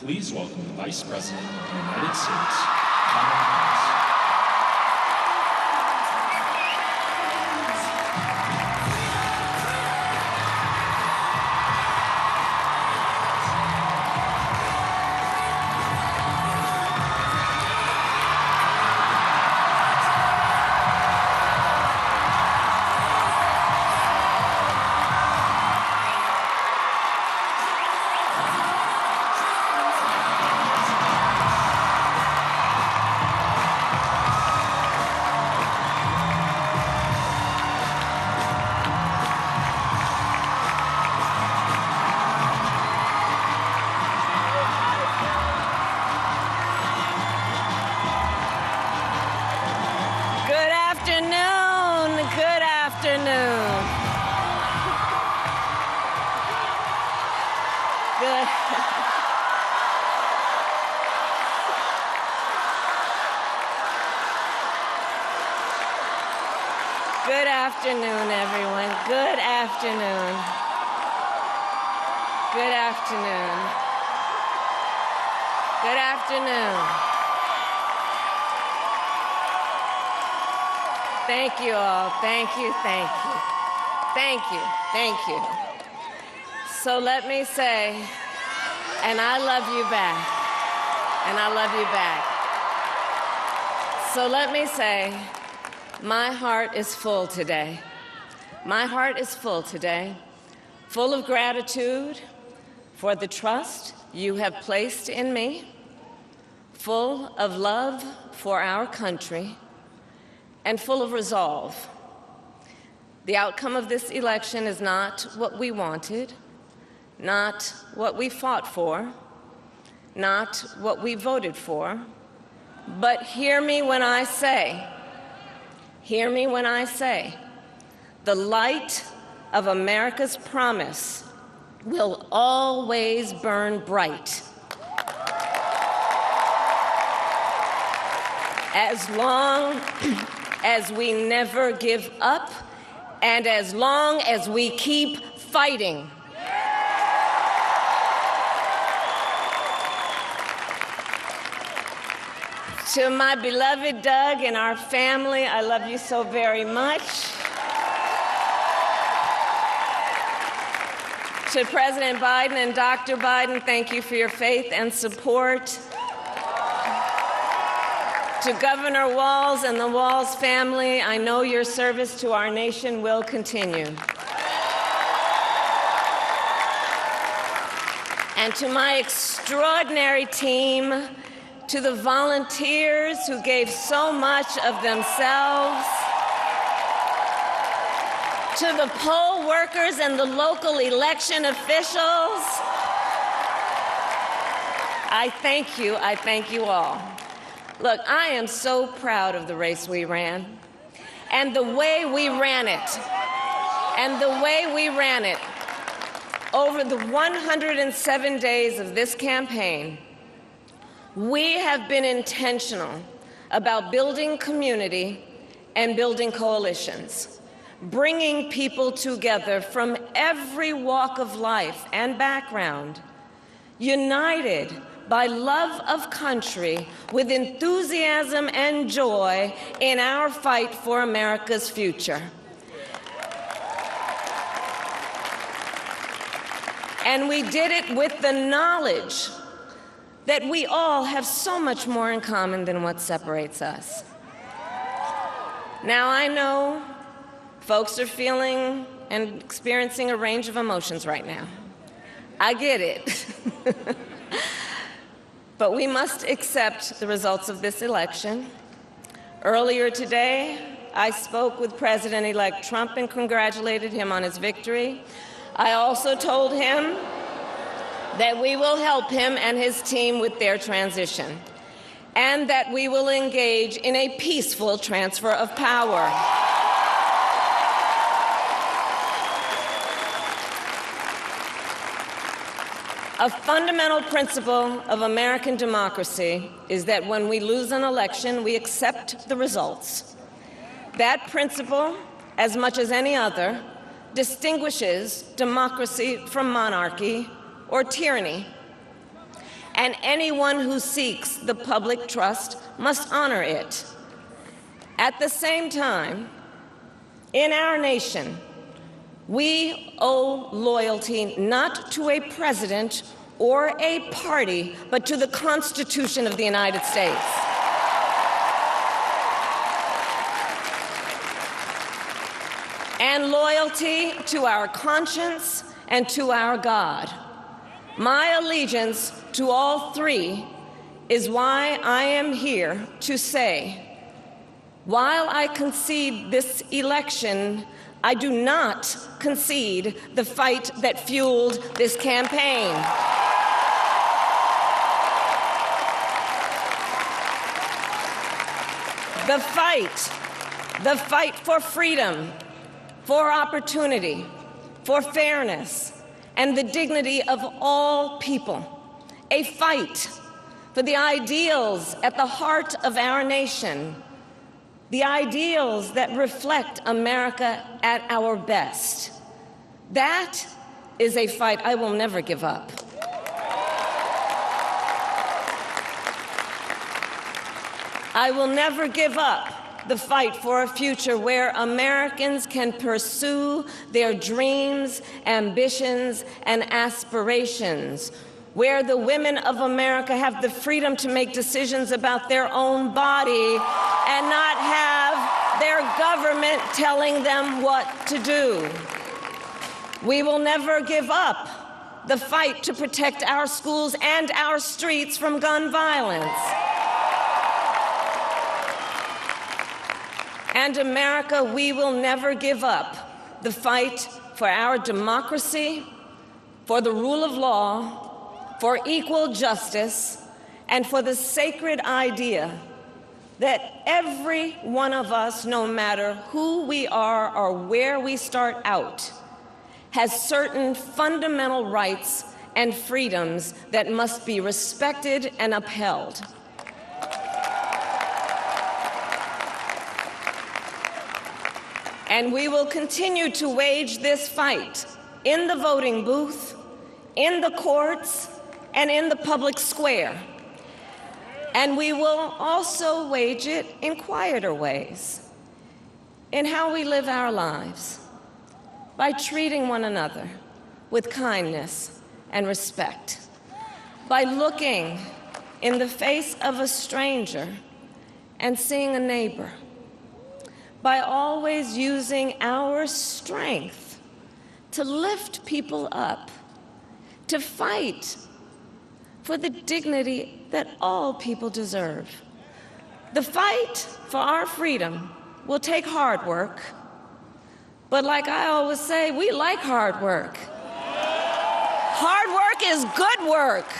Please welcome the Vice President of the United States, Kamala Harris. Good afternoon, everyone. Good afternoon. Good afternoon. Good afternoon. Thank you all. Thank you, thank you. Thank you, thank you. So let me say, and I love you back, and I love you back. So let me say, my heart is full today. My heart is full today, full of gratitude for the trust you have placed in me, full of love for our country, and full of resolve. The outcome of this election is not what we wanted, not what we fought for, not what we voted for, but hear me when I say, the light of America's promise will always burn bright. As long as we never give up and as long as we keep fighting. To my beloved Doug and our family, I love you so very much. To President Biden and Dr. Biden, thank you for your faith and support. To Governor Walz and the Walz family, I know your service to our nation will continue. And to my extraordinary team, to the volunteers who gave so much of themselves, to the poll workers and the local election officials, I thank you all. Look, I am so proud of the race we ran and the way we ran it, over the 107 days of this campaign. We have been intentional about building community and building coalitions, bringing people together from every walk of life and background, united by love of country with enthusiasm and joy in our fight for America's future. And we did it with the knowledge that we all have so much more in common than what separates us. Now, I know folks are feeling and experiencing a range of emotions right now. I get it. But we must accept the results of this election. Earlier today, I spoke with President-elect Trump and congratulated him on his victory. I also told him that we will help him and his team with their transition, and that we will engage in a peaceful transfer of power. A fundamental principle of American democracy is that when we lose an election, we accept the results. That principle, as much as any other, distinguishes democracy from monarchy or tyranny. and anyone who seeks the public trust must honor it. At the same time, in our nation, we owe loyalty not to a president or a party, but to the Constitution of the United States. And loyalty to our conscience and to our God. My allegiance to all three is why I am here to say, while I concede this election, I do not concede the fight that fueled this campaign. The fight for freedom, for opportunity, for fairness, and the dignity of all people. A fight for the ideals at the heart of our nation, the ideals that reflect America at our best. That is a fight I will never give up. I will never give up the fight for a future where Americans can pursue their dreams, ambitions, and aspirations, where the women of America have the freedom to make decisions about their own body and not have their government telling them what to do. We will never give up the fight to protect our schools and our streets from gun violence. And America, we will never give up the fight for our democracy, for the rule of law, for equal justice, and for the sacred idea that every one of us, no matter who we are or where we start out, has certain fundamental rights and freedoms that must be respected and upheld. And we will continue to wage this fight in the voting booth, in the courts, and in the public square. And we will also wage it in quieter ways, in how we live our lives, by treating one another with kindness and respect, by looking in the face of a stranger and seeing a neighbor, by always using our strength to lift people up, to fight for the dignity that all people deserve. The fight for our freedom will take hard work, but like I always say, we like hard work. Hard work is good work.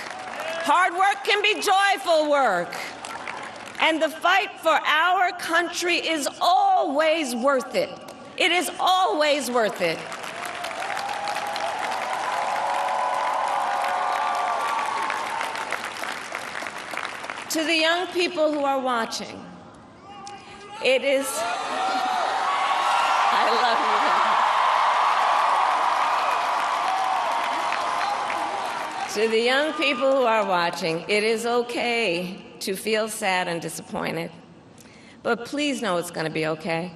Hard work can be joyful work. And the fight for our country is always worth it. It is always worth it. To the young people who are watching, it is, I love you. To the young people who are watching, it is okay to feel sad and disappointed, but please know it's going to be okay.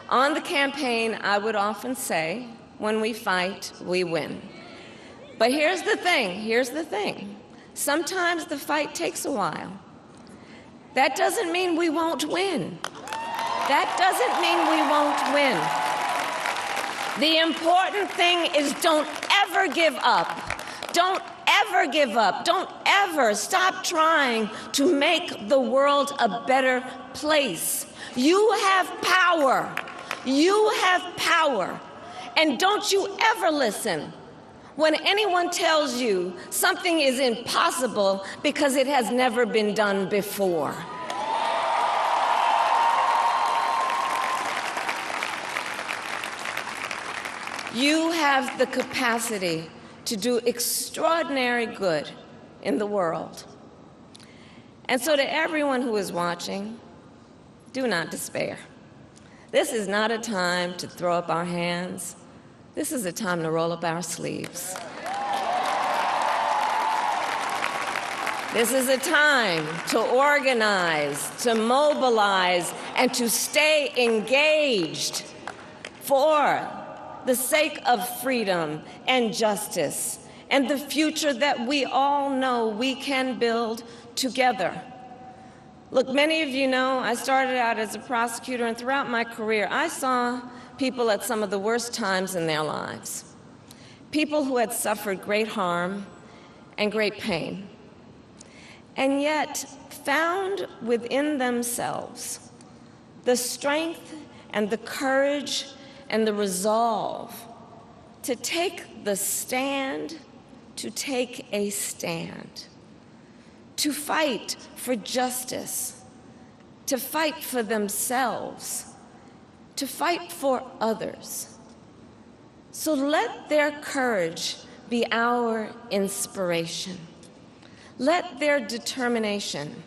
On the campaign, I would often say, when we fight, we win. But here's the thing. Sometimes the fight takes a while. That doesn't mean we won't win. That doesn't mean we won't win. The important thing is don't ever give up. Don't ever give up. Don't ever stop trying to make the world a better place. You have power. You have power. And don't you ever listen when anyone tells you something is impossible because it has never been done before. You have the capacity to do extraordinary good in the world. And so to everyone who is watching, do not despair. This is not a time to throw up our hands. This is a time to roll up our sleeves. This is a time to organize, to mobilize, and to stay engaged for the sake of freedom and justice and the future that we all know we can build together. Look, many of you know I started out as a prosecutor, and throughout my career, I saw people at some of the worst times in their lives. People who had suffered great harm and great pain, and yet found within themselves the strength and the courage and the resolve to take the stand, to take a stand, to fight for justice, to fight for themselves, to fight for others. So let their courage be our inspiration. Let their determination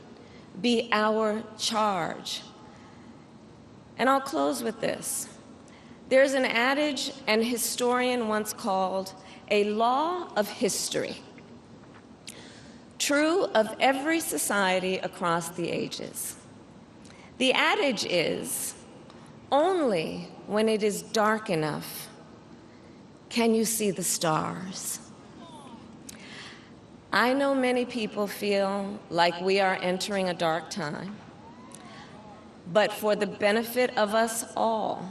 be our charge. And I'll close with this. There's an adage an historian once called a law of history, true of every society across the ages. The adage is, only when it is dark enough can you see the stars. I know many people feel like we are entering a dark time, but for the benefit of us all,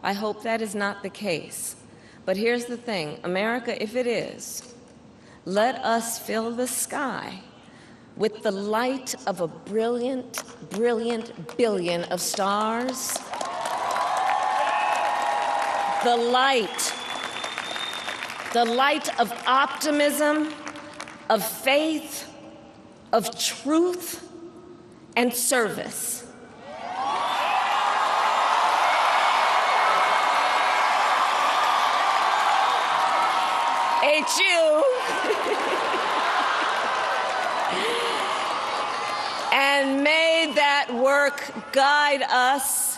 I hope that is not the case. But here's the thing, America, if it is, let us fill the sky with the light of a brilliant, brilliant billion of stars. The light of optimism, of faith, of truth, and service. HU. And may that work guide us,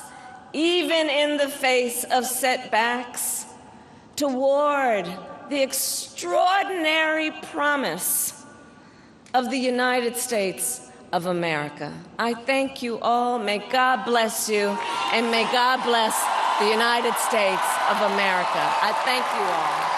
even in the face of setbacks, toward the extraordinary promise of the United States of America. I thank you all. May God bless you, and may God bless the United States of America. I thank you all.